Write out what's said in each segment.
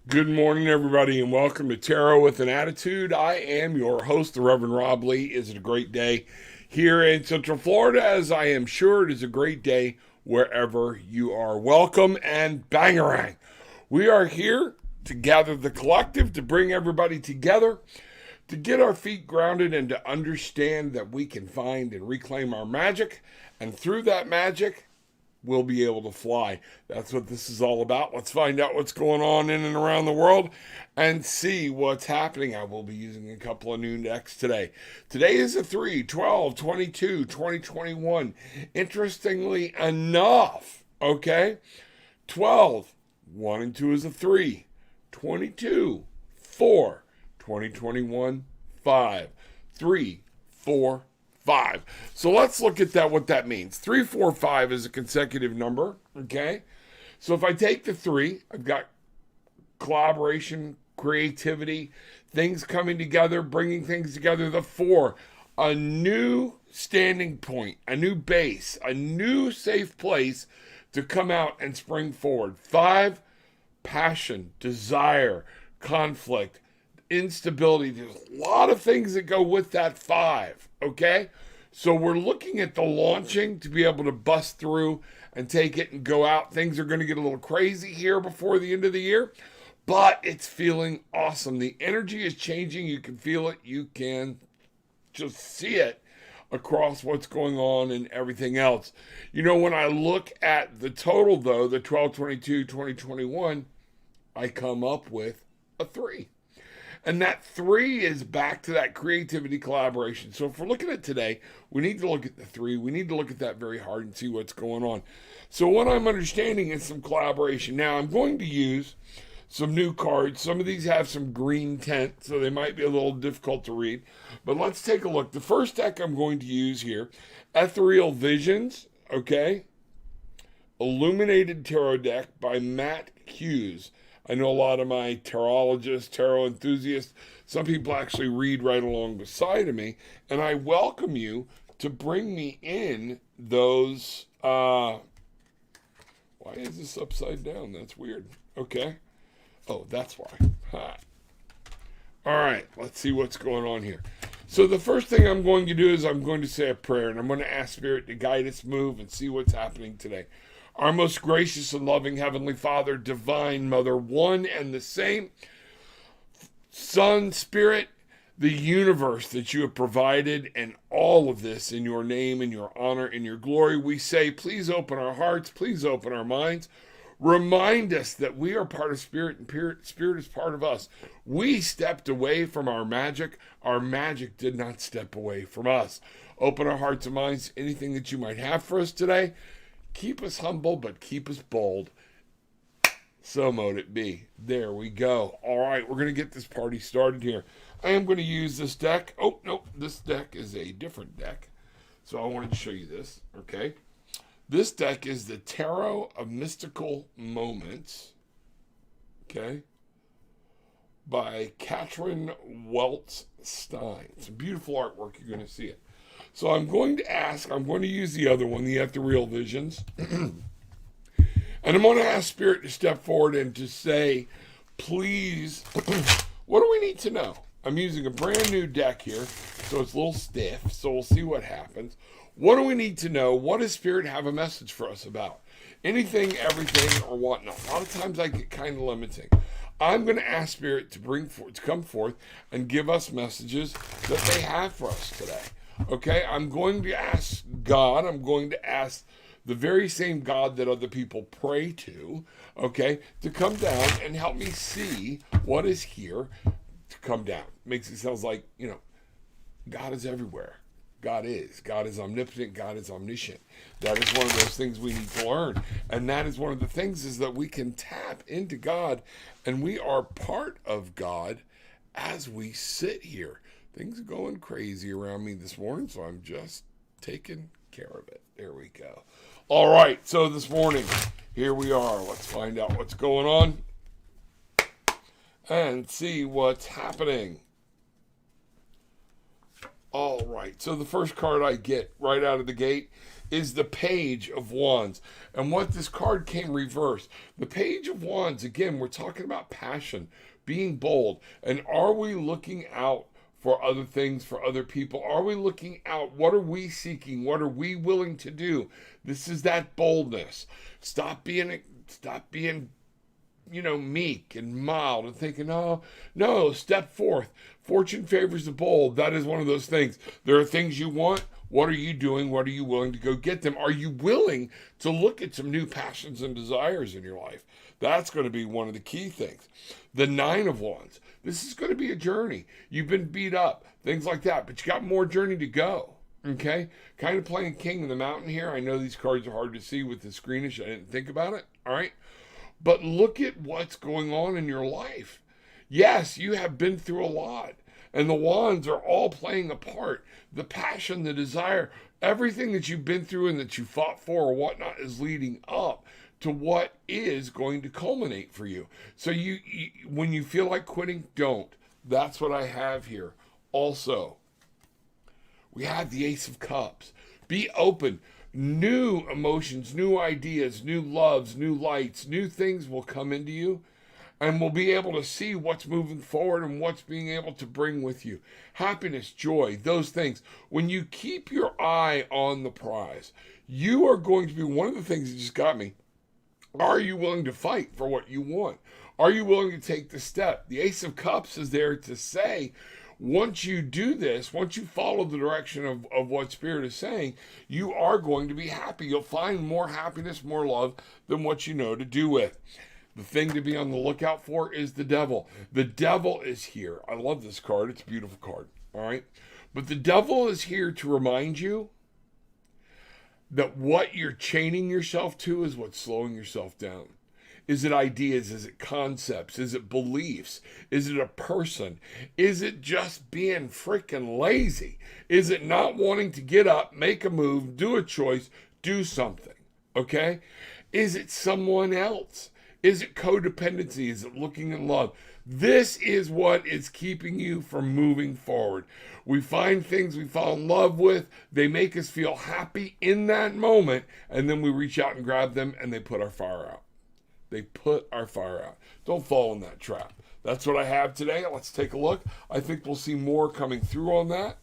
Good morning, everybody, and welcome to Tarot with an Attitude. I am your host, the Reverend Rob Lee. Is it a great day here in Central Florida? As I am sure it is a great day wherever you are. Welcome and bangarang. We are here to gather the collective, to bring everybody together, to get our feet grounded and to understand that we can find and reclaim our magic. And through that magic, we'll be able to fly. That's what this is all about. Let's find out what's going on in and around the world and see what's happening. I will be using a couple of new decks today. Today is a 3, 12, 22, 2021. Interestingly enough, okay, 12, 1 and 2 is a 3, 22, 4, 2021, 5, 3, 4, 5. So let's look at that, what that means. 3, 4, 5 is a consecutive number, okay? So if I take the 3, I've got collaboration, creativity, things coming together, bringing things together. The 4, a new standing point, a new base, a new safe place to come out and spring forward. 5, passion, desire, conflict, instability. There's a lot of things that go with that 5, okay? So we're looking at the launching to be able to bust through and take it and go out. Things are going to get a little crazy here before the end of the year, but it's feeling awesome. The energy is changing. You can feel it. You can just see it across what's going on and everything else. You know, when I look at the total, though, the 12, 22, 2021, I come up with a 3. And that 3 is back to that creativity collaboration. So if we're looking at today, we need to look at the 3. We need to look at that very hard and see what's going on. So what I'm understanding is some collaboration. Now, I'm going to use some new cards. Some of these have some green tint, so they might be a little difficult to read. But let's take a look. The first deck I'm going to use here, Ethereal Visions, okay? Illuminated Tarot Deck by Matt Hughes. I know a lot of my tarologists, tarot enthusiasts, some people actually read right along beside of me, and I welcome you to bring me in those, why is this upside down? That's weird. Okay. Oh, that's why. Ha. All right, let's see what's going on here. So the first thing I'm going to do is I'm going to say a prayer, and I'm going to ask Spirit to guide us, move, and see what's happening today. Our most gracious and loving Heavenly Father, Divine Mother, one and the same, Son, Spirit, the universe that you have provided, and all of this in your name, in your honor, in your glory, we say, please open our hearts, please open our minds. Remind us that we are part of Spirit, and Spirit is part of us. We stepped away from our magic did not step away from us. Open our hearts and minds to anything that you might have for us today. Keep us humble, but keep us bold. So mote it be. There we go. All right, we're going to get this party started here. I am going to use this deck. Oh, no, this deck is a different deck. So I wanted to show you this, okay? This deck is the Tarot of Mystical Moments, okay, by Catherine Weltz Stein. It's a beautiful artwork. You're going to see it. So I'm going to use the other one, the Ethereal Visions. And I'm going to ask Spirit to step forward and to say, please, what do we need to know? I'm using a brand new deck here, so it's a little stiff, so we'll see what happens. What do we need to know? What does Spirit have a message for us about? Anything, everything, or whatnot. A lot of times I get kind of limiting. I'm going to ask Spirit to come forth and give us messages that they have for us today. Okay, I'm going to ask God, I'm going to ask the very same God that other people pray to, okay, to come down and help me see what is here to come down. Makes it sound like, God is everywhere. God is. God is omnipotent. God is omniscient. That is one of those things we need to learn. And that is one of the things is that we can tap into God and we are part of God as we sit here. Things are going crazy around me this morning, so I'm just taking care of it. There we go. All right, so this morning, here we are. Let's find out what's going on and see what's happening. All right, so the first card I get right out of the gate is the Page of Wands. And what this card came reversed. The Page of Wands, again, we're talking about passion, being bold. And are we looking out for other things, for other people? Are we looking out? What are we seeking? What are we willing to do? This is that boldness. Stop being meek and mild and thinking, oh, no, step forth. Fortune favors the bold. That is one of those things. There are things you want. What are you doing? What are you willing to go get them? Are you willing to look at some new passions and desires in your life? That's going to be one of the key things. The Nine of Wands. This is going to be a journey. You've been beat up, things like that, but you got more journey to go. Okay? Kind of playing King of the Mountain here. I know these cards are hard to see with the screenish. I didn't think about it. All right? But look at what's going on in your life. Yes, you have been through a lot. And the wands are all playing a part. The passion, the desire, everything that you've been through and that you fought for or whatnot is leading up to what is going to culminate for you. So you when you feel like quitting, don't. That's what I have here. Also, we have the Ace of Cups. Be open. New emotions, new ideas, new loves, new lights, new things will come into you, and we'll be able to see what's moving forward and what's being able to bring with you. Happiness, joy, those things. When you keep your eye on the prize, you are going to be, one of the things that just got me, are you willing to fight for what you want? Are you willing to take the step? The Ace of Cups is there to say, once you do this, once you follow the direction of what Spirit is saying, you are going to be happy. You'll find more happiness, more love than what you know to do with. The thing to be on the lookout for is the devil. The devil is here. I love this card. It's a beautiful card. All right. But the devil is here to remind you that what you're chaining yourself to is what's slowing yourself down. Is it ideas? Is it concepts? Is it beliefs? Is it a person? Is it just being freaking lazy? Is it not wanting to get up, make a move, do a choice, do something? Okay? Is it someone else? Is it codependency? Is it looking in love? This is what is keeping you from moving forward. We find things we fall in love with. They make us feel happy in that moment. And then we reach out and grab them and they put our fire out. They put our fire out. Don't fall in that trap. That's what I have today. Let's take a look. I think we'll see more coming through on that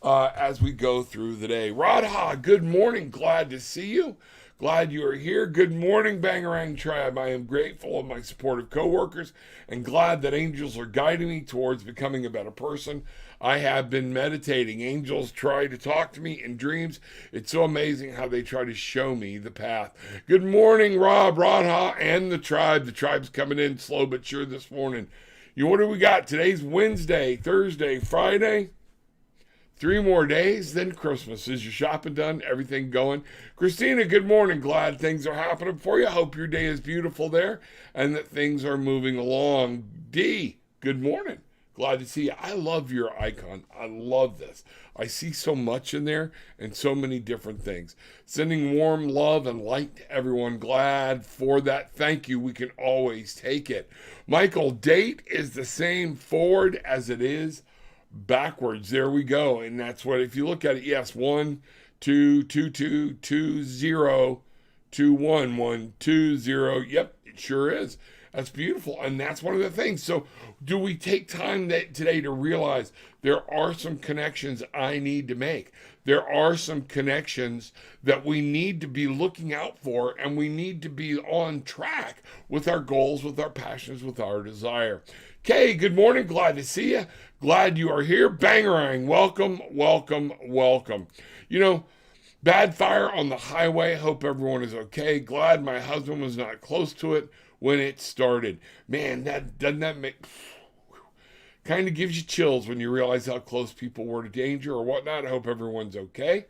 as we go through the day. Radha, good morning. Glad to see you. Glad you are here. Good morning, Bangarang Tribe. I am grateful of my supportive coworkers and glad that angels are guiding me towards becoming a better person. I have been meditating. Angels try to talk to me in dreams. It's so amazing how they try to show me the path. Good morning, Rob, Radha, and the tribe. The tribe's coming in slow but sure this morning. What do we got? Today's Wednesday, Thursday, Friday. 3 more days, then Christmas. Is your shopping done? Everything going? Christina, good morning. Glad things are happening for you. Hope your day is beautiful there and that things are moving along. D, good morning. Glad to see you. I love your icon. I love this. I see so much in there and so many different things. Sending warm love and light to everyone. Glad for that. Thank you. We can always take it. Michael, date is the same forward as it is backwards. There we go. And that's what, if you look at it, yes, 1 2 2 2 2 0 2 1 1 2 0. Yep, it sure is. That's beautiful. And that's one of the things. So do we take time today to realize there are some connections I need to make? There are some connections that we need to be looking out for, and we need to be on track with our goals, with our passions, with our desire. Kay, good morning. Glad to see you. Glad you are here. Bangarang, welcome, welcome, welcome. Bad fire on the highway. Hope everyone is okay. Glad my husband was not close to it when it started. Man, doesn't that make... kind of gives you chills when you realize how close people were to danger or whatnot. I hope everyone's okay.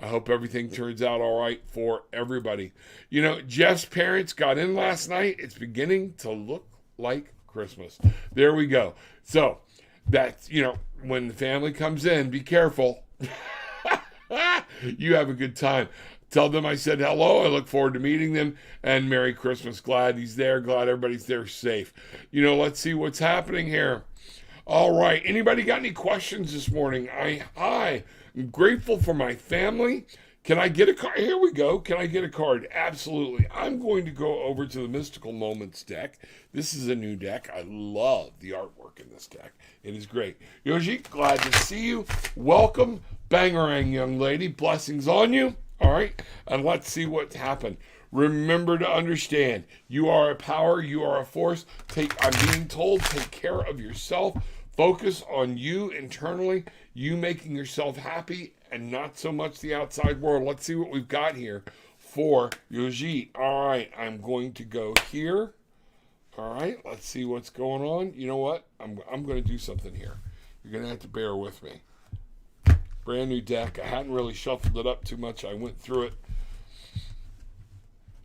I hope everything turns out all right for everybody. You know, Jeff's parents got in last night. It's beginning to look like Christmas. There we go. So that's, you know, when the family comes in, be careful. You have a good time. Tell them I said hello. I look forward to meeting them. And Merry Christmas. Glad he's there. Glad everybody's there safe. You know, let's see what's happening here. All right. Anybody got any questions this morning? I'm grateful for my family. Can I get a card? Here we go. Can I get a card? Absolutely. I'm going to go over to the Mystical Moments deck. This is a new deck. I love the artwork in this deck. It is great. Yogi, glad to see you. Welcome. Bangarang, young lady. Blessings on you. All right. And let's see what's happened. Remember to understand, you are a power. You are a force. I'm being told, take care of yourself. Focus on you internally, you making yourself happy and not so much the outside world. Let's see what we've got here for Yogi. All right, I'm going to go here. All right, let's see what's going on. You know what? I'm going to do something here. You're going to have to bear with me. Brand new deck. I hadn't really shuffled it up too much. I went through it.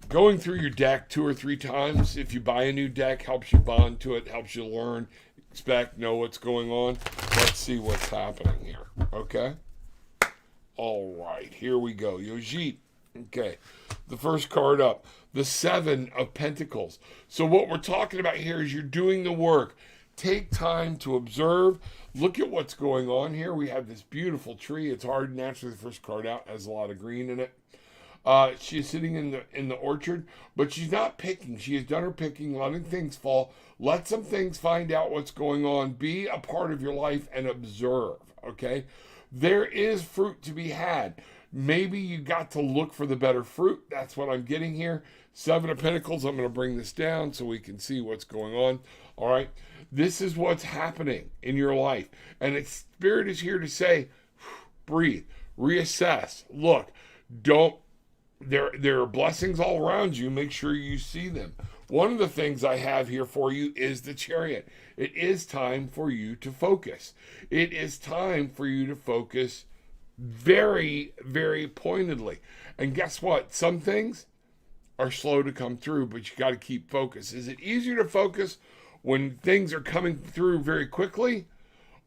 Going through your deck 2 or 3 times, if you buy a new deck, helps you bond to it, helps you learn, expect, know what's going on. Let's see what's happening here. Okay? All right, here we go. Yogi. Okay, the first card up, the 7 of Pentacles. So what we're talking about here is you're doing the work. Take time to observe. Look at what's going on here. We have this beautiful tree. It's hard. Naturally, the first card out has a lot of green in it. She's sitting in the orchard, but she's not picking. She has done her picking, letting things fall. Let some things find out what's going on. Be a part of your life and observe, okay? There is fruit to be had. Maybe you got to look for the better fruit. That's what I'm getting here. 7 of Pentacles. I'm going to bring this down so we can see what's going on. All right? This is what's happening in your life. And its Spirit is here to say, breathe, reassess, look, don't. There are blessings all around you. Make sure you see them. One of the things I have here for you is the Chariot. It is time for you to focus. It is time for you to focus very, very pointedly. And guess what? Some things are slow to come through, but you got to keep focus. Is it easier to focus when things are coming through very quickly?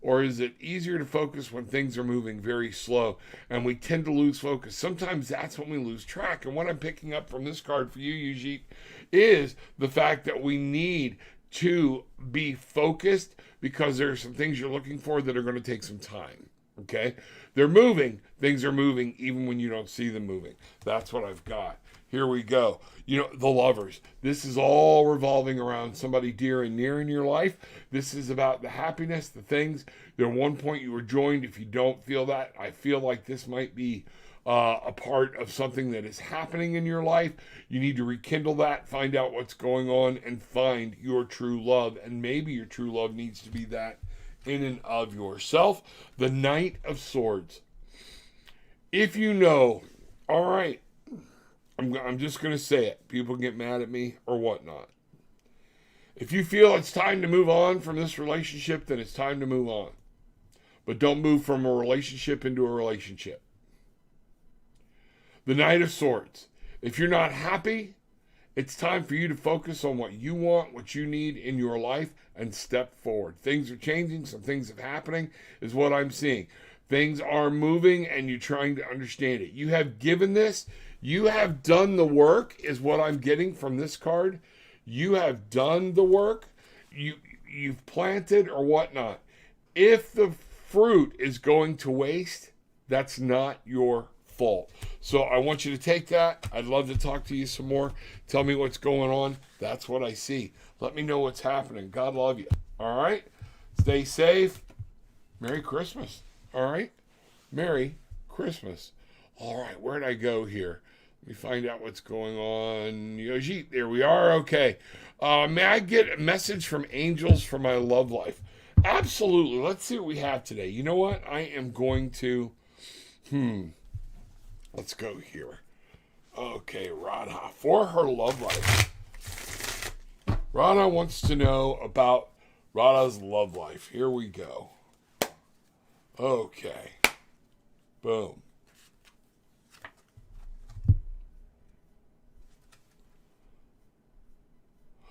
Or is it easier to focus when things are moving very slow and we tend to lose focus? Sometimes that's when we lose track. And what I'm picking up from this card for you, Yogi, is the fact that we need to be focused because there are some things you're looking for that are going to take some time. Okay? They're moving. Things are moving even when you don't see them moving. That's what I've got. Here we go. You know, the lovers. This is all revolving around somebody dear and near in your life. This is about the happiness, the things. At one point you were joined. If you don't feel that, I feel like this might be a part of something that is happening in your life. You need to rekindle that, find out what's going on, and find your true love. And maybe your true love needs to be that in and of yourself. The Knight of Swords. If you know, all right, I'm just going to say it. People get mad at me or whatnot. If you feel it's time to move on from this relationship, then it's time to move on. But don't move from a relationship into a relationship. The Knight of Swords. If you're not happy, it's time for you to focus on what you want, what you need in your life, and step forward. Things are changing. Some things are happening, is what I'm seeing. Things are moving, and you're trying to understand it. You have given this. You have done the work, is what I'm getting from this card. You have done the work. You've planted or whatnot. If the fruit is going to waste, that's not your fault. So I want you to take that. I'd love to talk to you some more. Tell me what's going on. That's what I see. Let me know what's happening. God love you. All right? Stay safe. Merry Christmas. All right? Merry Christmas. All right, where'd I go here? Let me find out what's going on. Yogi, there we are. Okay. May I get a message from angels for my love life? Absolutely. Let's see what we have today. You know what? I am going to... Let's go here. Okay, Radha. For her love life. Radha wants to know about Radha's love life. Here we go. Okay. Boom.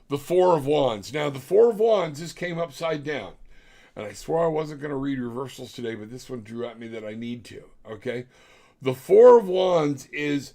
The Four of Wands. Now, the Four of Wands just came upside down. And I swore I wasn't going to read reversals today, but this one drew at me that I need to. Okay? The Four of Wands is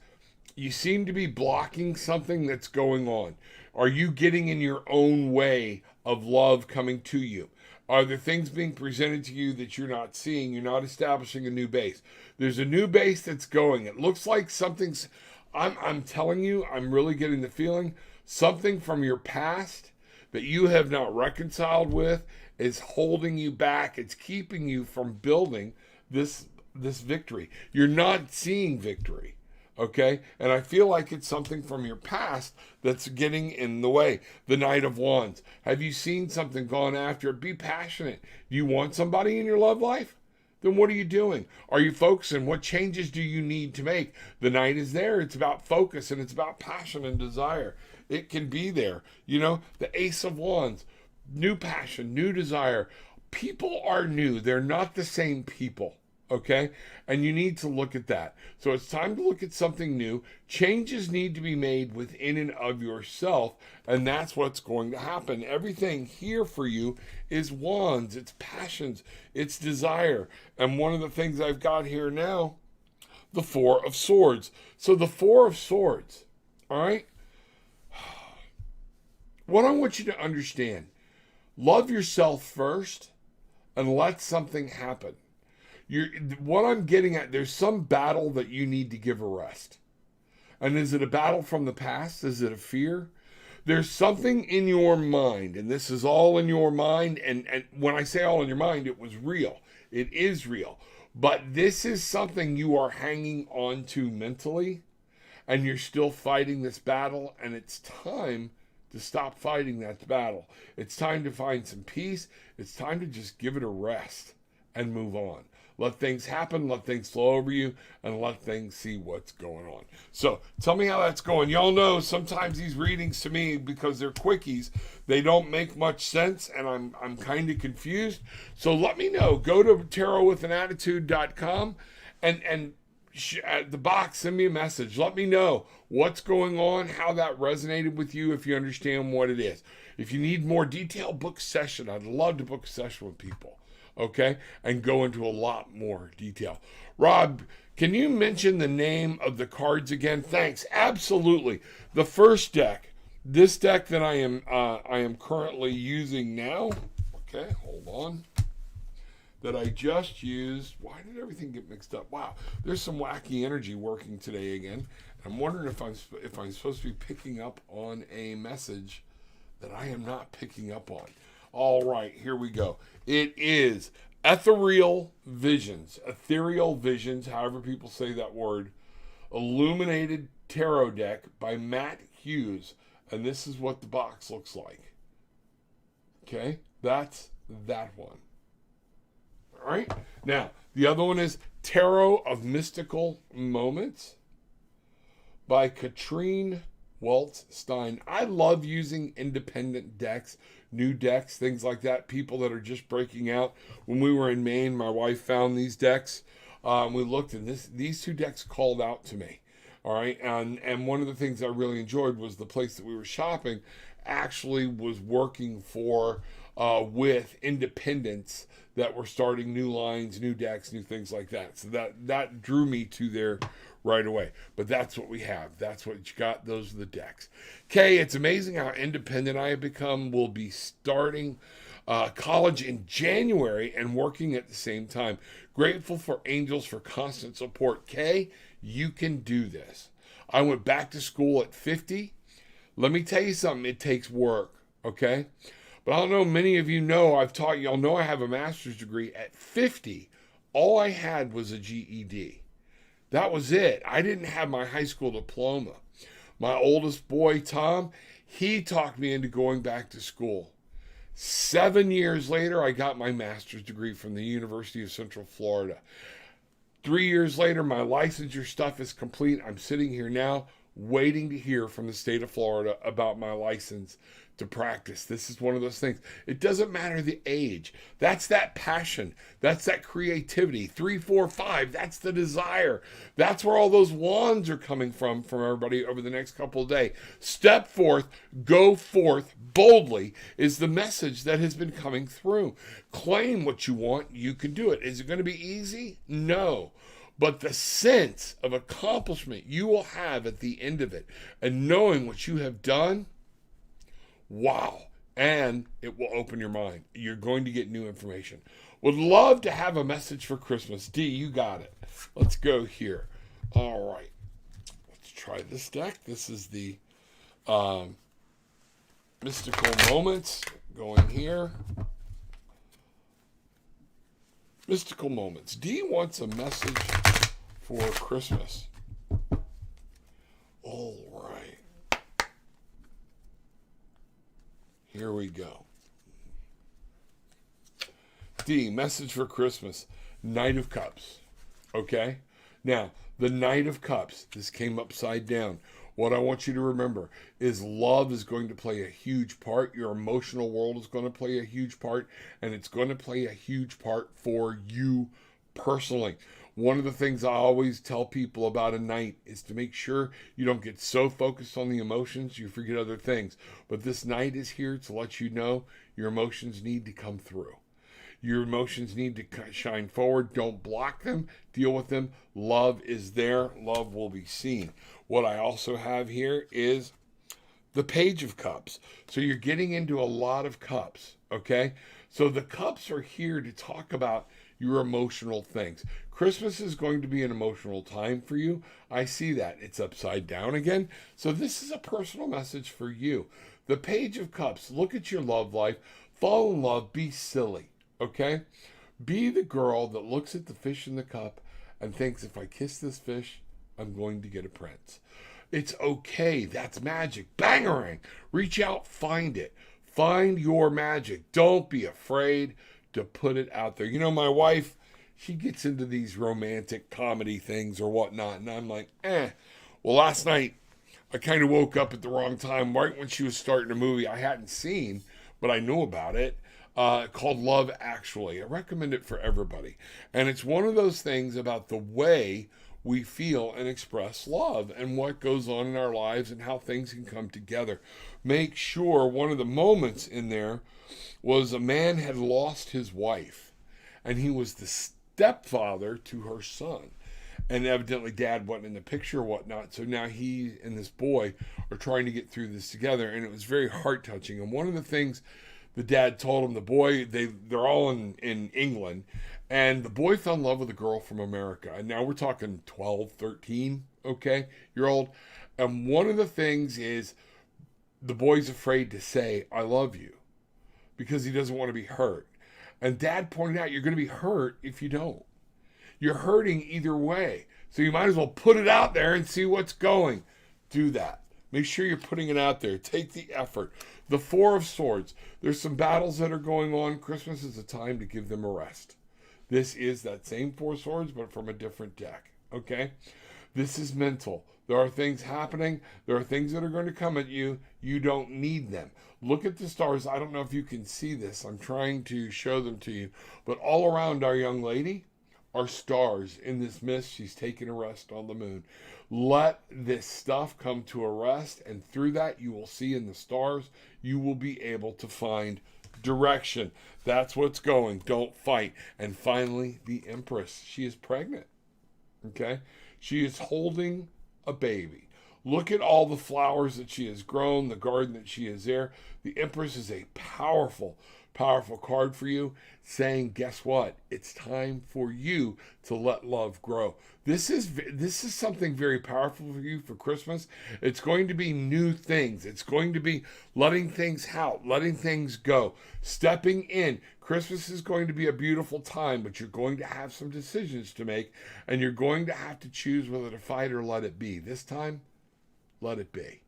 you seem to be blocking something that's going on. Are you getting in your own way of love coming to you? Are there things being presented to you that you're not seeing? You're not establishing a new base. There's a new base that's going. It looks like something's, I'm telling you, I'm really getting the feeling something from your past that you have not reconciled with is holding you back. It's keeping you from building this victory. You're not seeing victory. Okay? And I feel like it's something from your past that's getting in the way. The Knight of Wands. Have you seen something, gone after it? Be passionate. Do you want somebody in your love life? Then what are you doing? Are you focusing? What changes do you need to make? The Knight is there. It's about focus and it's about passion and desire. It can be there. You know, the Ace of Wands. New passion, new desire. People are new. They're not the same people. Okay? And you need to look at that. So it's time to look at something new. Changes need to be made within and of yourself, and that's what's going to happen. Everything here for you is wands, it's passions, it's desire. And one of the things I've got here now, the Four of Swords. So the Four of Swords, all right? What I want you to understand, love yourself first and let something happen. What I'm getting at, there's some battle that you need to give a rest. And is it a battle from the past? Is it a fear? There's something in your mind, and this is all in your mind. And when I say all in your mind, it was real. It is real. But this is something you are hanging on to mentally, and you're still fighting this battle, and it's time to stop fighting that battle. It's time to find some peace. It's time to just give it a rest and move on. Let things happen, let things flow over you, and let things see what's going on. So tell me how that's going. Y'all know sometimes these readings to me, because they're quickies, they don't make much sense, and I'm kind of confused. So let me know. Go to tarotwithanAttitude.com and at the box, send me a message. Let me know what's going on, how that resonated with you, if you understand what it is. If you need more detail, book a session. I'd love to book a session with people. Okay, and go into a lot more detail. Rob, can you mention the name of the cards again? Thanks. Absolutely. The first deck, this deck that I am currently using now. Okay, hold on. That I just used. Why did everything get mixed up? Wow, there's some wacky energy working today again. I'm wondering if I'm supposed to be picking up on a message that I am not picking up on. All right, here we go. It is Ethereal Visions, however people say that word, Illuminated Tarot Deck by Matt Hughes. And this is what the box looks like. Okay, that's that one. All right, now the other one is Tarot of Mystical Moments by Katrine Waltz-Stein. I love using independent decks, new decks, things like that, people that are just breaking out. When we were in Maine, my wife found these decks. We looked, and these two decks called out to me. All right, and one of the things I really enjoyed was the place that we were shopping actually was working with independents that were starting new lines, new decks, new things like that. So that drew me to there right away. But that's what we have. That's what you got. Those are the decks. Okay, it's amazing how independent I have become. We'll be starting college in January and working at the same time. Grateful for angels for constant support. Kay, you can do this. I went back to school at 50. Let me tell you something. It takes work, okay? But I don't know, many of you know, I've taught y'all know I have a master's degree. At 50, all I had was a GED. That was it. I didn't have my high school diploma. My oldest boy, Tom, he talked me into going back to school. 7 years later, I got my master's degree from the University of Central Florida. 3 years later, my licensure stuff is complete. I'm sitting here now waiting to hear from the state of Florida about my license to practice. This is one of those things. It doesn't matter the age. That's that passion. That's that creativity. 3, 4, 5. That's the desire. That's where all those wands are coming from everybody over the next couple of days. Step forth, go forth boldly is the message that has been coming through. Claim what you want. You can do it. Is it going to be easy? No. But the sense of accomplishment you will have at the end of it and knowing what you have done, wow. And it will open your mind. You're going to get new information. Would love to have a message for Christmas. D, you got it. Let's go here. All right. Let's try this deck. This is the Mystical Moments going here. Mystical Moments. D wants a message for Christmas. All right. Here we go. D, message for Christmas. Knight of Cups. Okay? Now, the Knight of Cups, this came upside down. What I want you to remember is love is going to play a huge part. Your emotional world is going to play a huge part, and it's going to play a huge part for you personally. One of the things I always tell people about a knight is to make sure you don't get so focused on the emotions you forget other things. But this knight is here to let you know your emotions need to come through. Your emotions need to shine forward. Don't block them. Deal with them. Love is there. Love will be seen. What I also have here is the Page of Cups. So you're getting into a lot of cups, okay? So the cups are here to talk about your emotional things. Christmas is going to be an emotional time for you. I see that. It's upside down again. So this is a personal message for you. The Page of Cups. Look at your love life. Fall in love. Be silly. Okay? Be the girl that looks at the fish in the cup and thinks, if I kiss this fish, I'm going to get a prince. It's okay. That's magic. Bangarang. Reach out. Find it. Find your magic. Don't be afraid to put it out there. You know, my wife, she gets into these romantic comedy things or whatnot, and I'm like, Well, last night, I kind of woke up at the wrong time, right when she was starting a movie I hadn't seen, but I knew about it. Called Love Actually. I recommend it for everybody. And it's one of those things about the way we feel and express love and what goes on in our lives and how things can come together. Make sure one of the moments in there was a man had lost his wife and he was the stepfather to her son. And evidently dad wasn't in the picture or whatnot. So now he and this boy are trying to get through this together. And it was very heart touching. And one of the things the dad told him, the boy, they're all in England, and the boy fell in love with a girl from America. And now we're talking 12, 13, okay, year old. And one of the things is the boy's afraid to say, I love you, because he doesn't want to be hurt. And dad pointed out, you're going to be hurt if you don't. You're hurting either way. So you might as well put it out there and see what's going. Do that. Make sure you're putting it out there. Take the effort. The Four of Swords. There's some battles that are going on. Christmas is a time to give them a rest. This is that same Four Swords, but from a different deck. Okay? This is mental. There are things happening. There are things that are going to come at you. You don't need them. Look at the stars. I don't know if you can see this. I'm trying to show them to you. But all around our young lady are stars in this mist. She's taking a rest on the moon. Let this stuff come to a rest, and through that you will see in the stars, you will be able to find direction. That's what's going. Don't fight. And finally, the Empress. She is pregnant. Okay? She is holding a baby. Look at all the flowers that she has grown, the garden that she is there. The Empress is a powerful, powerful card for you, saying, guess what? It's time for you to let love grow. This is something very powerful for you for Christmas. It's going to be new things. It's going to be letting things out, letting things go, stepping in. Christmas is going to be a beautiful time, but you're going to have some decisions to make, and you're going to have to choose whether to fight or let it be. This time, let it be.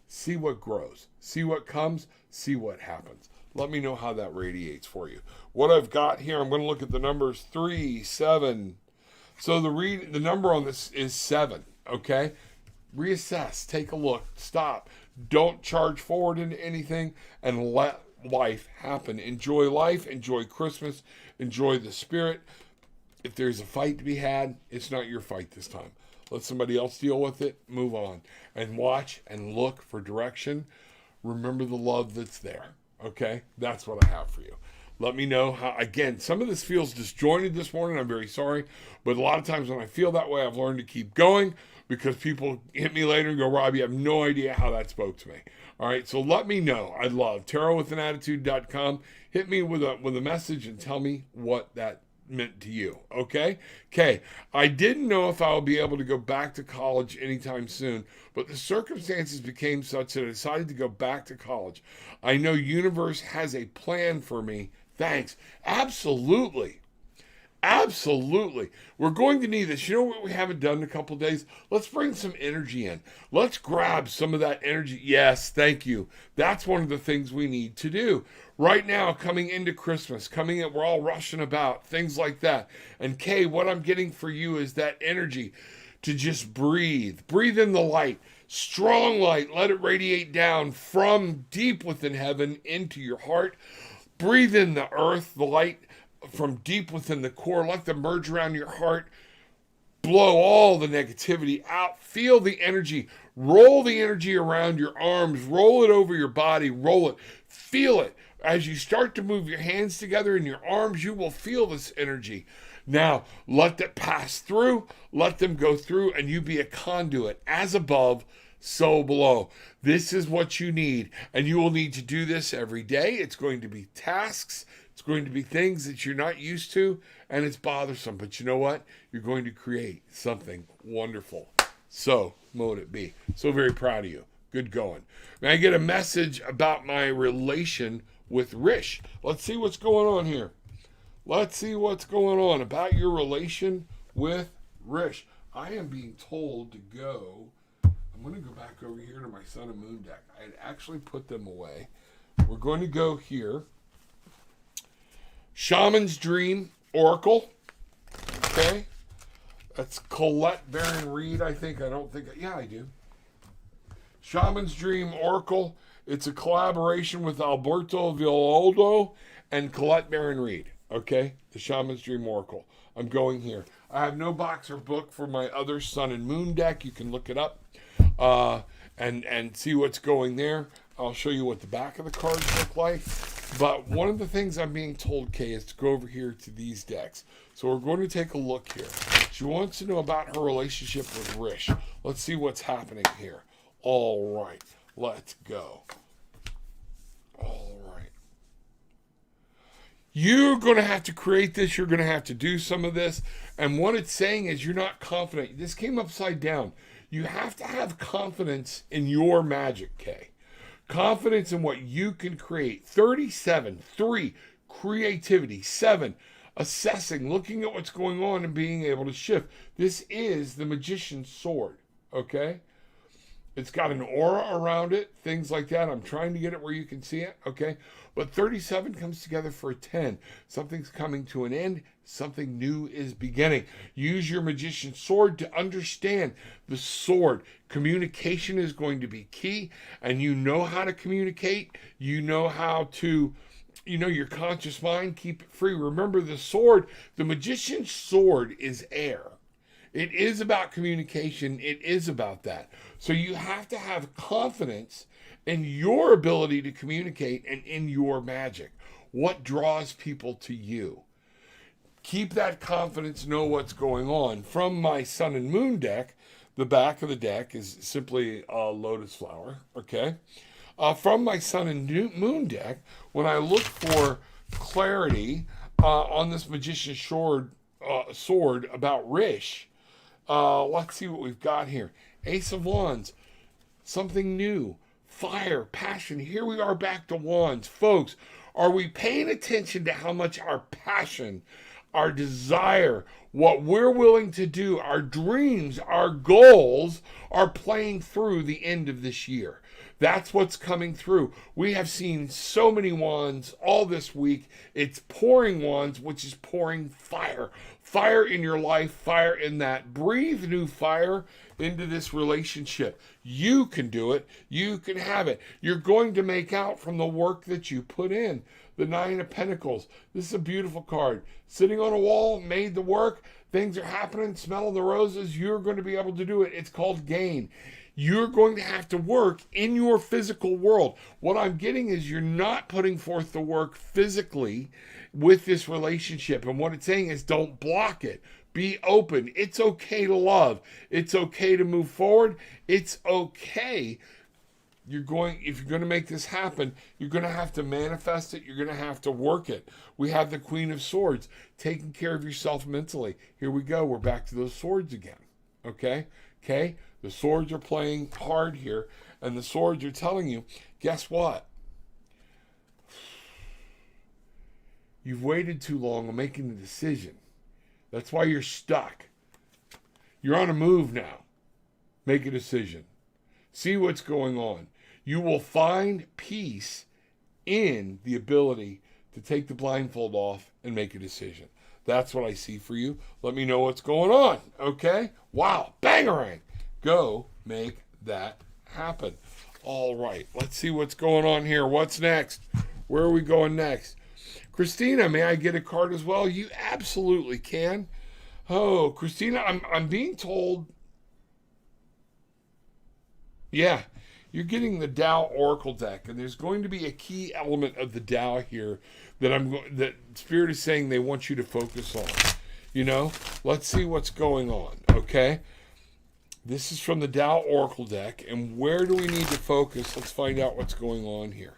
See what grows. See what comes. See what happens. Let me know how that radiates for you. What I've got here, I'm going to look at the numbers 3, 7. So the number on this is 7, okay? reassess, take a look, stop. Don't charge forward into anything and let life happen. Enjoy life, enjoy Christmas, enjoy the spirit. If there's a fight to be had, it's not your fight this time. Let somebody else deal with it, move on, and watch and look for direction. Remember the love that's there, okay? That's what I have for you. Let me know how, again, some of this feels disjointed this morning. I'm very sorry. But a lot of times when I feel that way, I've learned to keep going because people hit me later and go, Rob, you have no idea how that spoke to me. All right, so let me know. I'd love tarotwithanattitude.com. Hit me with a message and tell me what that meant to you, okay? Okay, I didn't know if I would be able to go back to college anytime soon, but the circumstances became such that I decided to go back to college. I know universe has a plan for me. Thanks. Absolutely. Absolutely. We're going to need this. You know what we haven't done in a couple of days? Let's bring some energy in. Let's grab some of that energy. Yes, thank you. That's one of the things we need to do. Right now, coming into Christmas, we're all rushing about, things like that. And Kay, what I'm getting for you is that energy to just breathe. Breathe in the light. Strong light. Let it radiate down from deep within heaven into your heart. Breathe in the earth, the light from deep within the core. Let them merge around your heart. Blow all the negativity out. Feel the energy. Roll the energy around your arms. Roll it over your body. Roll it. Feel it. As you start to move your hands together in your arms, you will feel this energy. Now, let that pass through. Let them go through, and you be a conduit. As above, so below. This is what you need, and you will need to do this every day. It's going to be tasks. It's going to be things that you're not used to, and it's bothersome. But you know what? You're going to create something wonderful. So, mote it be. So very proud of you. Good going. May I get a message about my relation with Rish? Let's see what's going on here. Let's see what's going on about your relation with Rish. I am being told to go. I'm going to go back over here to my Sun and Moon deck. I had actually put them away. We're going to go here. Shaman's Dream Oracle. Okay. That's Colette Baron Reed, I think. Yeah, I do. Shaman's Dream Oracle. It's a collaboration with Alberto Villoldo and Colette Baron Reed. Okay. The Shaman's Dream Oracle. I'm going here. I have no box or book for my other Sun and Moon deck. You can look it up and see what's going there. I'll show you what the back of the cards look like. But one of the things I'm being told, Kay, is to go over here to these decks. So we're going to take a look here. She wants to know about her relationship with Rish. Let's see what's happening here. All right. Let's go. All right. You're going to have to create this. You're going to have to do some of this. And what it's saying is you're not confident. This came upside down. You have to have confidence in your magic, Kay. Confidence in what you can create. 37, 3, creativity. 7, assessing, looking at what's going on and being able to shift. This is the Magician's Sword, okay? It's got an aura around it, things like that. I'm trying to get it where you can see it, okay? But 37 comes together for a 10. Something's coming to an end. Something new is beginning. Use your Magician's Sword to understand the sword. Communication is going to be key, and you know how to communicate. You know how to, your conscious mind, keep it free. Remember the sword, the Magician's Sword is air. It is about communication. It is about that. So you have to have confidence in your ability to communicate and in your magic. What draws people to you? Keep that confidence, know what's going on. From my Sun and Moon deck, the back of the deck is simply a lotus flower, okay? From my Sun and Moon deck, when I look for clarity on this Magician's Sword about Rish, let's see what we've got here. Ace of Wands, something new, fire, passion. Here we are back to Wands. Folks, are we paying attention to how much our passion, our desire, what we're willing to do, our dreams, our goals are playing through the end of this year? That's what's coming through. We have seen so many wands all this week. It's pouring wands, which is pouring fire. Fire in your life, fire in that. Breathe new fire into this relationship. You can do it. You can have it. You're going to make out from the work that you put in. The Nine of Pentacles. This is a beautiful card. Sitting on a wall, made the work. Things are happening. Smelling the roses. You're going to be able to do it. It's called gain. You're going to have to work in your physical world. What I'm getting is you're not putting forth the work physically with this relationship. And what it's saying is don't block it. Be open. It's okay to love. It's okay to move forward. It's okay. If you're going to make this happen, you're going to have to manifest it. You're going to have to work it. We have the Queen of Swords, taking care of yourself mentally. Here we go. We're back to those swords again. Okay? The swords are playing hard here, and the swords are telling you, guess what? You've waited too long on making the decision. That's why you're stuck. You're on a move now. Make a decision. See what's going on. You will find peace in the ability to take the blindfold off and make a decision. That's what I see for you. Let me know what's going on, okay? Wow, bangarang. Go make that happen. All right, let's see what's going on here. What's next? Where are we going next? Christina, may I get a card as well? You absolutely can. Oh, Christina, I'm being told. Yeah, you're getting the Tao Oracle deck, and there's going to be a key element of the Tao here that Spirit is saying they want you to focus on. You know, let's see what's going on, okay? This is from the Tao Oracle deck, and where do we need to focus? Let's find out what's going on here.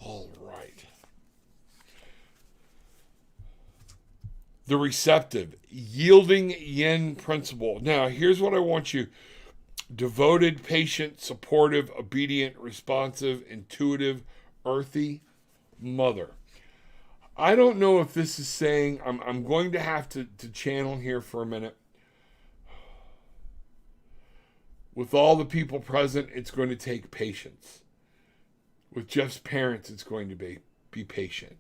All right. The receptive, yielding yin principle. Now, here's what I want you. Devoted, patient, supportive, obedient, responsive, intuitive, earthy, mother. I don't know if this is saying, I'm going to have to channel here for a minute. With all the people present, it's going to take patience. With Jeff's parents, it's going to be patient.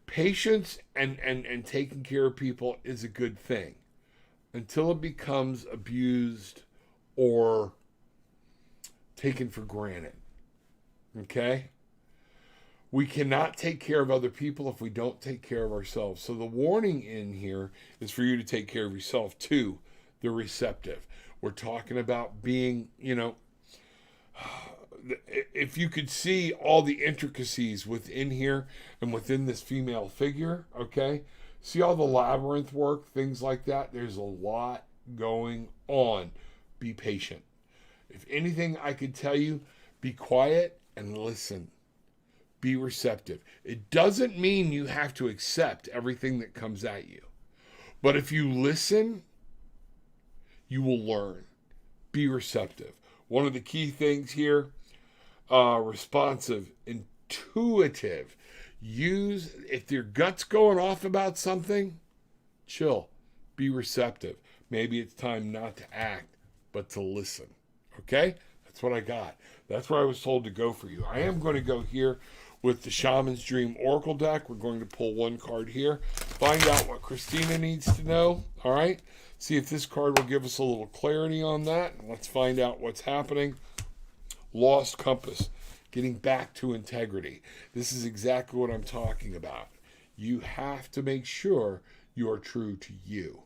Patience and taking care of people is a good thing until it becomes abused or taken for granted. Okay? We cannot take care of other people if we don't take care of ourselves. So the warning in here is for you to take care of yourself too, the receptive. We're talking about being, if you could see all the intricacies within here and within this female figure, okay? See all the labyrinth work, things like that? There's a lot going on. Be patient. If anything I could tell you, be quiet and listen. Be receptive. It doesn't mean you have to accept everything that comes at you. But if you listen, you will learn. Be receptive. One of the key things here, responsive, intuitive. If your gut's going off about something, chill. Be receptive. Maybe it's time not to act, but to listen. Okay? That's what I got. That's where I was told to go for you. I am going to go here with the Shaman's Dream Oracle deck. We're going to pull one card here. Find out what Christina needs to know. All right? See if this card will give us a little clarity on that. Let's find out what's happening. Lost compass. Getting back to integrity. This is exactly what I'm talking about. You have to make sure you are true to you.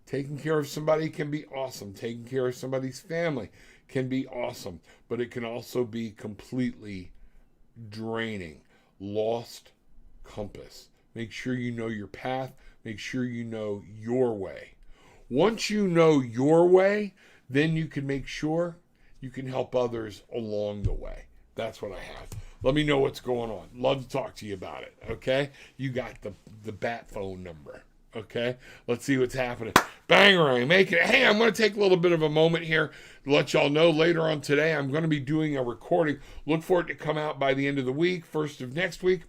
Taking care of somebody can be awesome. Taking care of somebody's family can be awesome. But it can also be completely draining. Lost compass. Make sure you know your path. Make sure you know your way. Once you know your way, then you can make sure you can help others along the way. That's what I have. Let me know what's going on. Love to talk to you about it, okay? You got the bat phone number, okay? Let's see what's happening. Bangarang, make it. Hey, I'm going to take a little bit of a moment here to let y'all know later on today I'm going to be doing a recording. Look for it to come out by the end of the week, first of next week.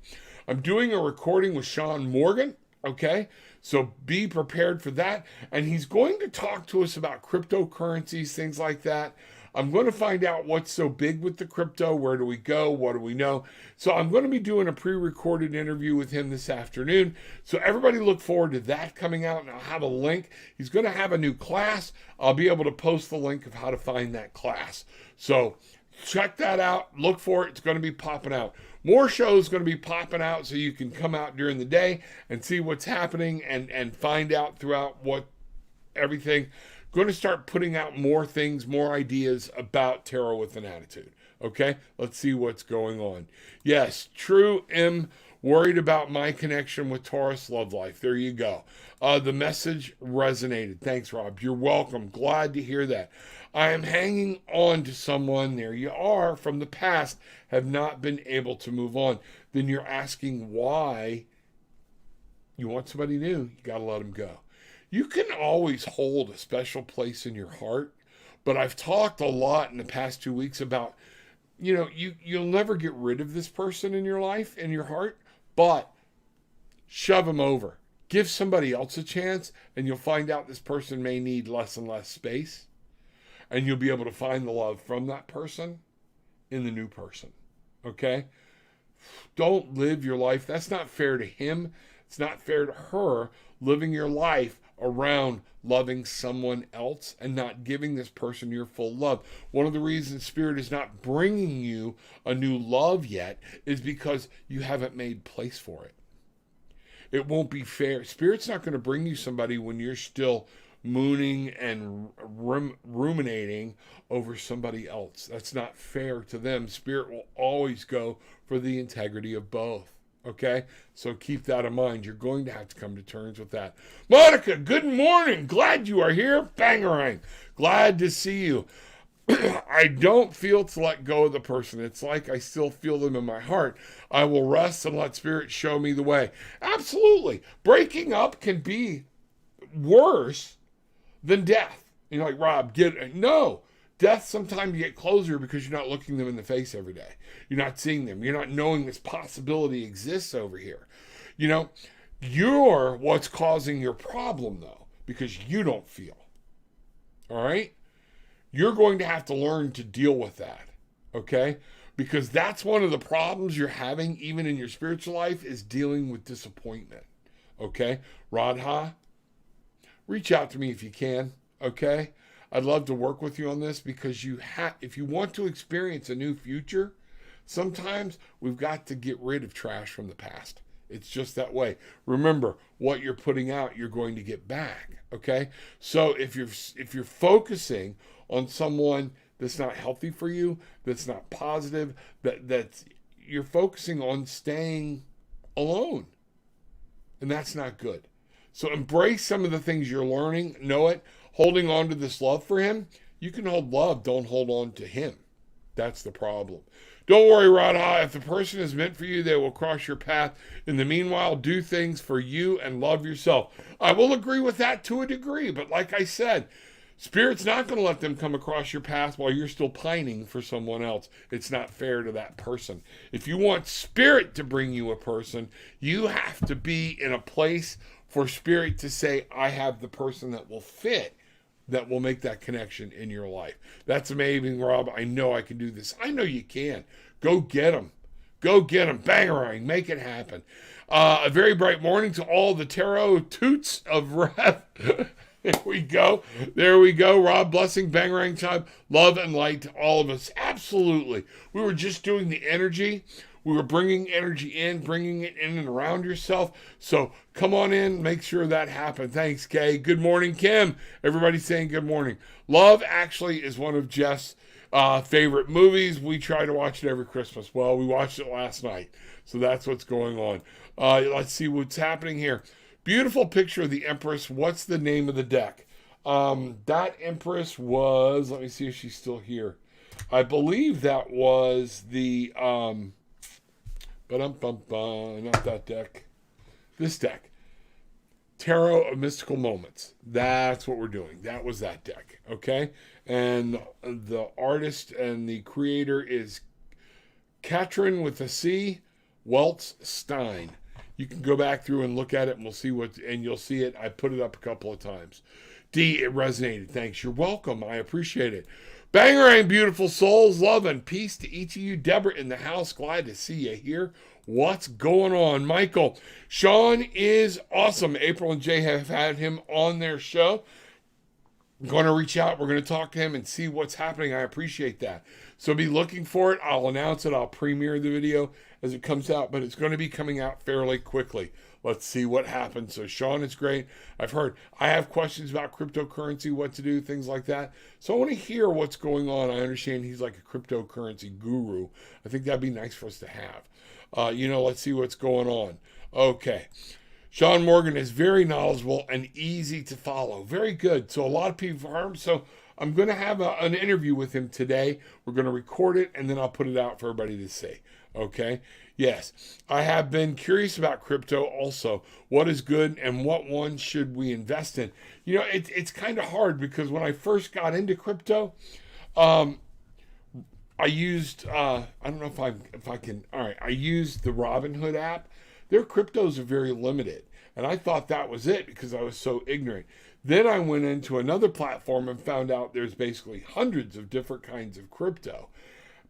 I'm doing a recording with Sean Morgan, okay? So be prepared for that. And he's going to talk to us about cryptocurrencies, things like that. I'm going to find out what's so big with the crypto. Where do we go? What do we know? So I'm going to be doing a pre-recorded interview with him this afternoon. So everybody look forward to that coming out, and I'll have a link. He's going to have a new class. I'll be able to post the link of how to find that class. So check that out. Look for it. It's going to be popping out. More shows going to be popping out, so you can come out during the day and see what's happening and find out throughout what everything. Going to start putting out more things, more ideas about Tarot with an Attitude. Okay, let's see what's going on. Yes, True M, worried about my connection with Taurus love life. There you go. The message resonated. Thanks, Rob. You're welcome. Glad to hear that. I am hanging on to someone, there you are, from the past, have not been able to move on. Then you're asking why. You want somebody new, you got to let them go. You can always hold a special place in your heart, but I've talked a lot in the past 2 weeks about, you'll never get rid of this person in your life, in your heart, but shove them over. Give somebody else a chance, and you'll find out this person may need less and less space, and you'll be able to find the love from that person in the new person, okay? Don't live your life. That's not fair to him. It's not fair to her, living your life around loving someone else and not giving this person your full love. One of the reasons Spirit is not bringing you a new love yet is because you haven't made place for it. It won't be fair. Spirit's not going to bring you somebody when you're still mooning and ruminating over somebody else. That's not fair to them. Spirit will always go for the integrity of both. Okay, so keep that in mind. You're going to have to come to terms with that. Monica, good morning. Glad you are here. Bangarang. Glad to see you. I don't feel to let go of the person. It's like I still feel them in my heart. I will rest and let Spirit show me the way. Absolutely. Breaking up can be worse than death. You're like, Rob, no. Death, sometimes you get closer because you're not looking them in the face every day. You're not seeing them. You're not knowing this possibility exists over here. You're what's causing your problem, though, because you don't feel. All right? You're going to have to learn to deal with that, okay? Because that's one of the problems you're having, even in your spiritual life, is dealing with disappointment, okay? Radha, reach out to me if you can, okay? I'd love to work with you on this because if you want to experience a new future, sometimes we've got to get rid of trash from the past. It's just that way. Remember, what you're putting out, you're going to get back, okay? So if you're focusing on someone that's not healthy for you, that's not positive, that's you're focusing on staying alone. And that's not good. So embrace some of the things you're learning, know it. Holding on to this love for him, you can hold love, don't hold on to him. That's the problem. Don't worry, Radha. If the person is meant for you, they will cross your path. In the meanwhile, do things for you and love yourself. I will agree with that to a degree, but like I said, Spirit's not going to let them come across your path while you're still pining for someone else. It's not fair to that person. If you want Spirit to bring you a person, you have to be in a place for Spirit to say, I have the person that will fit, that will make that connection in your life. That's amazing, Rob. I know I can do this. I know you can. Go get them. Go get them. Bangarang. Make it happen. A very bright morning to all the tarot toots of Rev. There we go. There we go. Rob, blessing, bangarang time, love and light to all of us. Absolutely. We were just doing the energy. We were bringing energy in, bringing it in and around yourself. So come on in, make sure that happened. Thanks, Kay. Good morning, Kim. Everybody's saying good morning. Love actually is one of Jeff's favorite movies. We try to watch it every Christmas. Well, we watched it last night. So that's what's going on. Let's see what's happening here. Beautiful picture of the Empress. What's the name of the deck? That Empress was, let me see if she's still here. I believe that was the... not that deck. This deck. Tarot of Mystical Moments. That's what we're doing. That was that deck. Okay? And the artist and the creator is Katrin with a C, Weltz Stein. You can go back through and look at it and you'll see it. I put it up a couple of times. D, it resonated. Thanks. You're welcome. I appreciate it. Bangarang, beautiful souls. Love and peace to each of you. Deborah in the house. Glad to see you here. What's going on, Michael? Sean is awesome. April and Jay have had him on their show. I'm going to reach out. We're going to talk to him and see what's happening. I appreciate that. So be looking for it. I'll announce it. I'll premiere the video as it comes out, but it's going to be coming out fairly quickly. Let's see what happens. So Sean is great. I have questions about cryptocurrency, what to do, things like that. So I want to hear what's going on. I understand he's like a cryptocurrency guru. I think that'd be nice for us to have. Let's see what's going on. Okay. Sean Morgan is very knowledgeable and easy to follow. Very good. So a lot of people are him. So I'm going to have an interview with him today. We're going to record it, and then I'll put it out for everybody to see. Okay? Yes. I have been curious about crypto also. What is good and what one should we invest in? It's kind of hard because when I first got into crypto, I used, I don't know if I can, all right, I used the Robinhood app. Their cryptos are very limited. And I thought that was it because I was so ignorant. Then I went into another platform and found out there's basically hundreds of different kinds of crypto.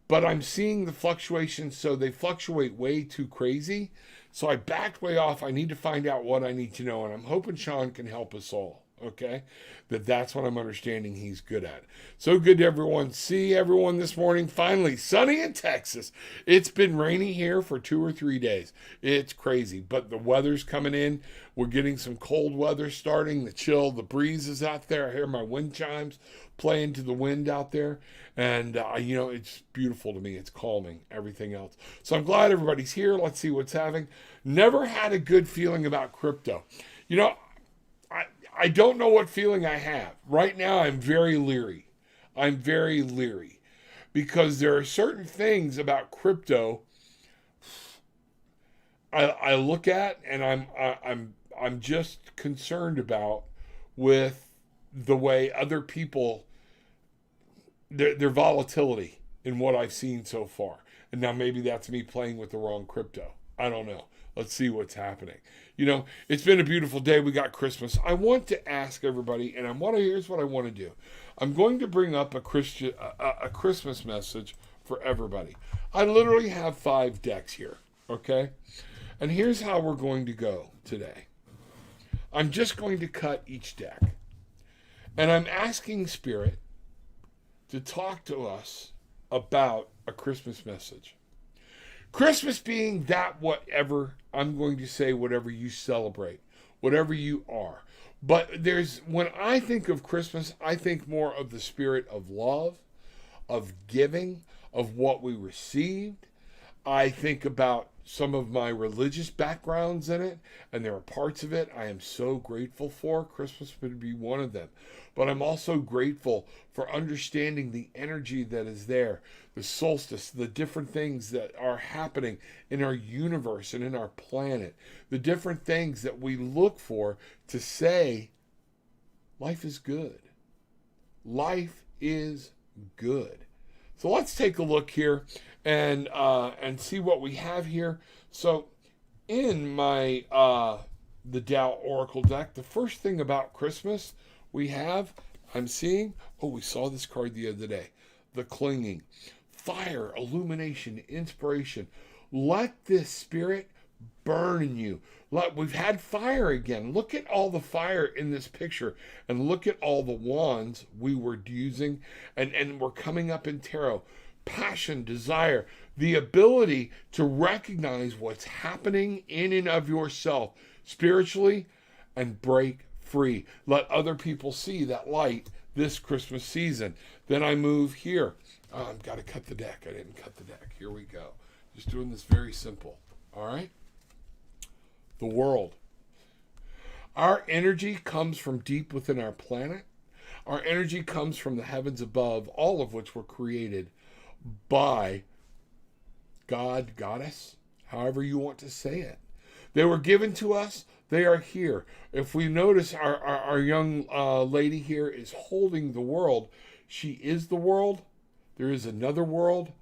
But I'm seeing the fluctuations, so they fluctuate way too crazy. So I backed way off. I need to find out what I need to know. And I'm hoping Sean can help us all. Okay, that's what I'm understanding he's good at. So good to see everyone this morning. Finally, sunny in Texas. It's been rainy here for 2 or 3 days. It's crazy, but the weather's coming in. We're getting some cold weather starting. The chill, the breeze is out there. I hear my wind chimes playing to the wind out there. And, it's beautiful to me. It's calming, everything else. So I'm glad everybody's here. Let's see what's happening. Never had a good feeling about crypto. I don't know what feeling I have. Right now, I'm very leery. Because there are certain things about crypto I look at and I'm just concerned about with the way other people, their volatility in what I've seen so far. And now maybe that's me playing with the wrong crypto. I don't know. Let's see what's happening. It's been a beautiful day. We got Christmas. I want to ask everybody, and here's what I want to do. I'm going to bring up a Christmas message for everybody. I literally have 5 decks here, okay? And here's how we're going to go today. I'm just going to cut each deck. And I'm asking Spirit to talk to us about a Christmas message. Christmas being that whatever, I'm going to say whatever you celebrate, whatever you are. But when I think of Christmas, I think more of the spirit of love, of giving, of what we received. I think about some of my religious backgrounds in it, and there are parts of it I am so grateful for. Christmas would be one of them. But I'm also grateful for understanding the energy that is there, the solstice, the different things that are happening in our universe and in our planet, the different things that we look for to say, life is good. Life is good. So let's take a look here and see what we have here. So in my the Tao Oracle deck, the first thing about Christmas we saw this card the other day, the clinging, fire, illumination, inspiration. Let this spirit burn in you. We've had fire again. Look at all the fire in this picture, and look at all the wands we were using, and we're coming up in tarot. Passion, desire, the ability to recognize what's happening in and of yourself spiritually and break free. Let other people see that light this Christmas season. Then I move here. I've got to cut the deck. I didn't cut the deck. Here we go. Just doing this very simple. All right? The world. Our energy comes from deep within our planet. Our energy comes from the heavens above, all of which were created by God, Goddess, however you want to say it. They were given to us. They are here. If we notice, our young lady here is holding the world. She is the world. There is another world.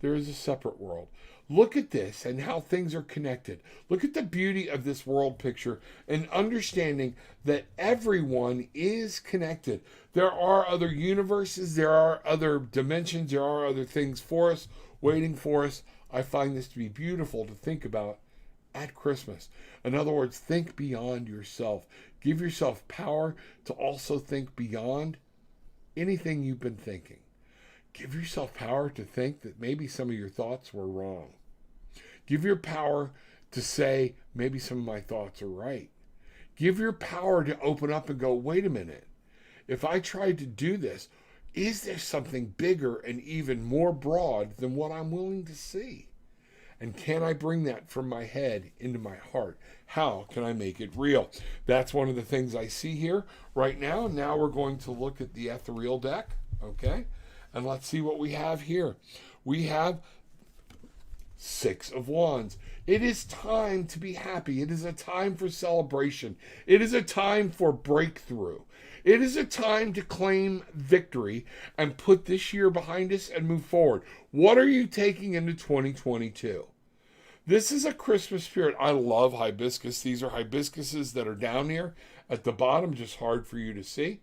There is a separate world. Look at this and how things are connected. Look at the beauty of this world picture and understanding that everyone is connected. There are other universes, there are other dimensions, there are other things for us, waiting for us. I find this to be beautiful to think about at Christmas. In other words, think beyond yourself. Give yourself power to also think beyond anything you've been thinking. Give yourself power to think that maybe some of your thoughts were wrong. Give your power to say, maybe some of my thoughts are right. Give your power to open up and go, wait a minute. If I tried to do this, is there something bigger and even more broad than what I'm willing to see? And can I bring that from my head into my heart? How can I make it real? That's one of the things I see here right now. Now we're going to look at the Ethereal Deck, okay? And let's see what we have here. We have Six of Wands. It is time to be happy. It is a time for celebration. It is a time for breakthrough. It is a time to claim victory and put this year behind us and move forward. What are you taking into 2022? This is a Christmas spirit. I love hibiscus. These are hibiscuses that are down here at the bottom, just hard for you to see.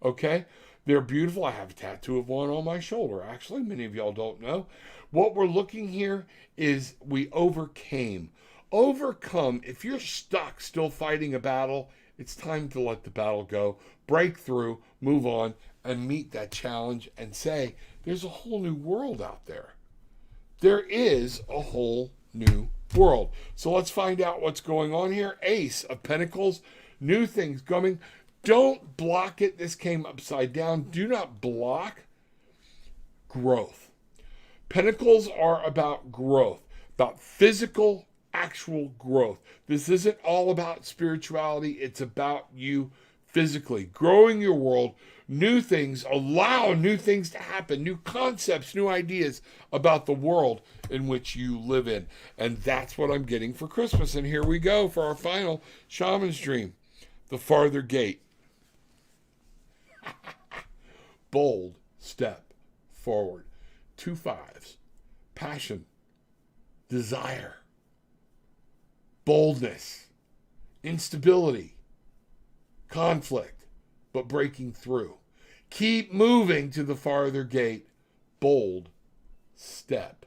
Okay? They're beautiful. I have a tattoo of one on my shoulder, actually. Many of y'all don't know. What we're looking here is we overcame. Overcome. If you're stuck still fighting a battle, it's time to let the battle go, break through, move on, and meet that challenge and say, there's a whole new world out there. There is a whole new world. So let's find out what's going on here. Ace of Pentacles, new things coming. Don't block it. This came upside down. Do not block growth. Pentacles are about growth, about physical, actual growth. This isn't all about spirituality. It's about you physically growing your world, new things, allow new things to happen, new concepts, new ideas about the world in which you live in. And that's what I'm getting for Christmas. And here we go for our final shaman's dream, the farther gate. Bold step forward. 2 5s. Passion. Desire. Boldness. Instability. Conflict. But breaking through. Keep moving to the farther gate. Bold step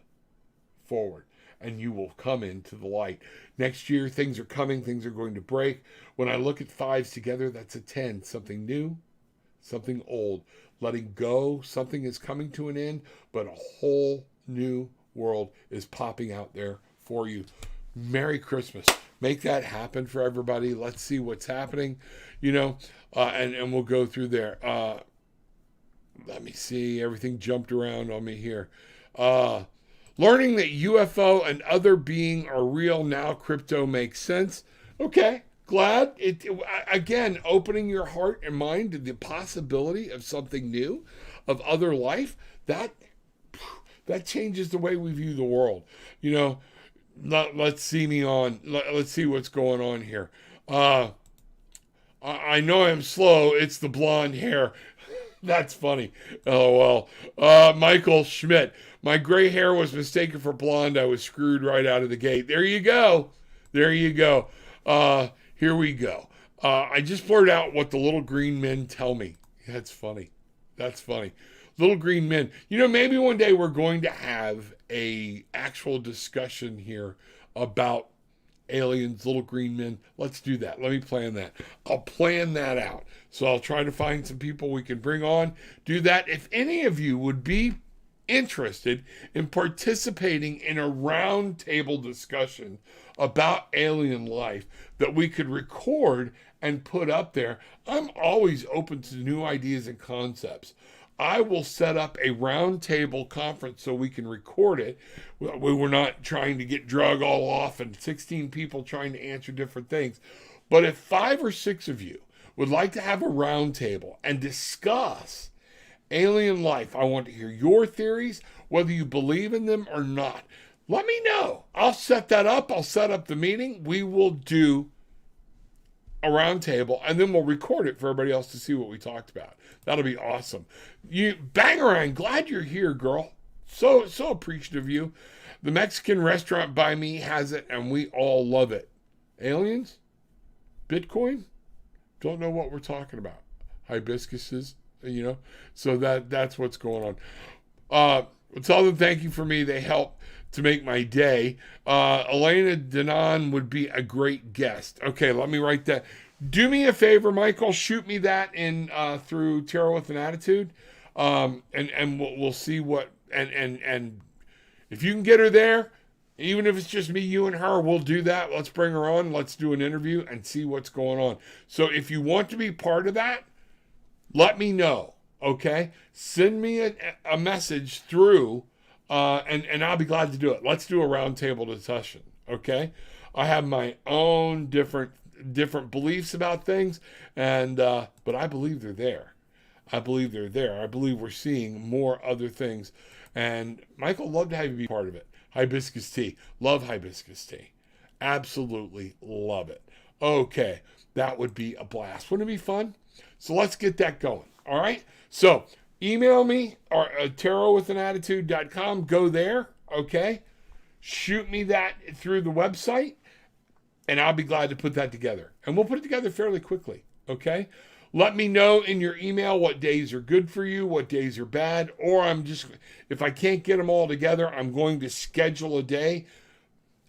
forward. And you will come into the light. Next year, things are coming. Things are going to break. When I look at 5s together, that's a 10. Something new. Something old, letting go. Something is coming to an end, but a whole new world is popping out there for you. Merry Christmas. Make that happen for everybody. Let's see what's happening, and we'll go through there. Let me see. Everything jumped around on me here. Learning that UFO and other being are real now. Crypto makes sense. Okay. Glad it again, opening your heart and mind to the possibility of something new, of other life. That changes the way we view the world. Let's see what's going on here. I know I'm slow. It's the blonde hair. That's funny. LOL. Michael Schmidt. My gray hair was mistaken for blonde. I was screwed right out of the gate. There you go. Here we go. I just blurred out what the little green men tell me. That's funny. Little green men. Maybe one day we're going to have a actual discussion here about aliens, little green men. Let's do that. Let me plan that. I'll plan that out. So I'll try to find some people we can bring on. Do that. If any of you would be interested in participating in a roundtable discussion about alien life that we could record and put up there, I'm always open to new ideas and concepts. I will set up a roundtable conference so we can record it. We were not trying to get drug all off and 16 people trying to answer different things. But if 5 or 6 of you would like to have a roundtable and discuss alien life, I want to hear your theories, whether you believe in them or not. Let me know. I'll set that up. I'll set up the meeting. We will do a roundtable, and then we'll record it for everybody else to see what we talked about. That'll be awesome. Bangarang, glad you're here, girl. So appreciative of you. The Mexican restaurant by me has it, and we all love it. Aliens? Bitcoin? Don't know what we're talking about. Hibiscuses, you know. So that's what's going on. Tell them thank you for me. They help to make my day. Elena Denon would be a great guest. Okay, let me write that. Do me a favor, Michael. Shoot me that in through Tarot with an Attitude, and we'll see what and if you can get her there, even if it's just me, you, and her, we'll do that. Let's bring her on. Let's do an interview and see what's going on. So if you want to be part of that, let me know. Okay, send me a message through, and I'll be glad to do it. Let's do a roundtable discussion. Okay, I have my own different beliefs about things, and but I believe they're there. I believe they're there. I believe we're seeing more other things. And Michael, love to have you be part of it. Hibiscus tea. Love hibiscus tea. Absolutely love it. Okay, that would be a blast. Wouldn't it be fun? So let's get that going. All right? So email me or tarotwithanattitude.com. Go there. Okay? Shoot me that through the website, and I'll be glad to put that together. And we'll put it together fairly quickly. Okay? Let me know in your email what days are good for you, what days are bad, or if I can't get them all together, I'm going to schedule a day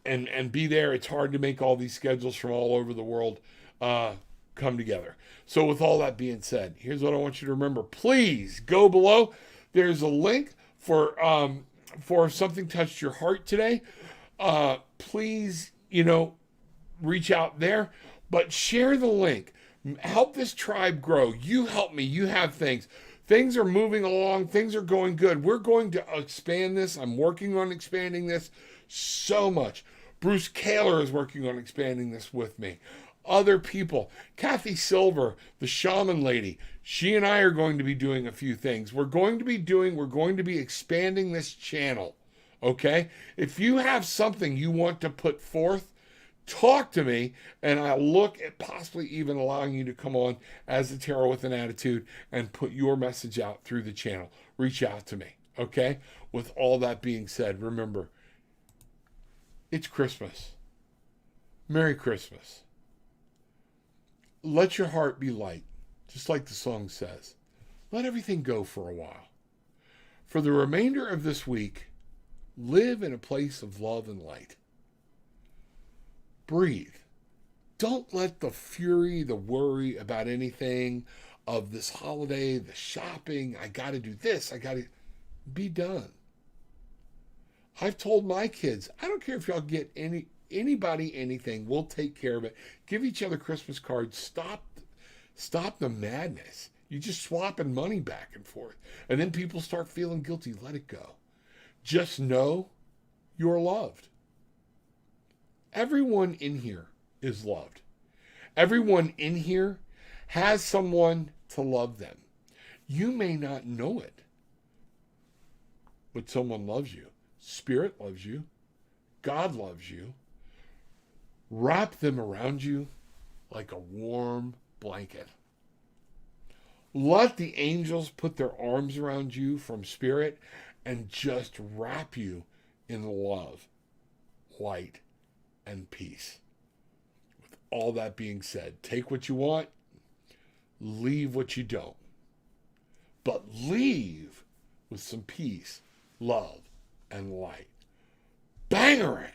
and be there. It's hard to make all these schedules from all over the world come together. So with all that being said, here's what I want you to remember. Please go below. There's a link for Something Touched Your Heart today. Please, reach out there, but share the link. Help this tribe grow. You help me. You have things. Things are moving along. Things are going good. We're going to expand this. I'm working on expanding this so much. Bruce Kaler is working on expanding this with me. Other people. Kathy Silver, the shaman lady, she and I are going to be doing a few things. We're going to be expanding this channel. Okay? If you have something you want to put forth, talk to me, and I'll look at possibly even allowing you to come on as the Tarot with an Attitude and put your message out through the channel. Reach out to me, okay? With all that being said, remember, it's Christmas. Merry Christmas. Let your heart be light, just like the song says. Let everything go for a while. For the remainder of this week, live in a place of love and light. Breathe. Don't let the fury, the worry about anything of this holiday, the shopping, I got to do this, be done. I've told my kids, I don't care if y'all get anybody anything, we'll take care of it. Give each other Christmas cards. Stop the madness. You just swapping money back and forth. And then people start feeling guilty. Let it go. Just know you're loved. Everyone in here is loved. Everyone in here has someone to love them. You may not know it, but someone loves you. Spirit loves you. God loves you. Wrap them around you like a warm blanket. Let the angels put their arms around you from Spirit and just wrap you in love, light, and peace. With all that being said, take what you want, leave what you don't. But leave with some peace, love, and light. Bangerang!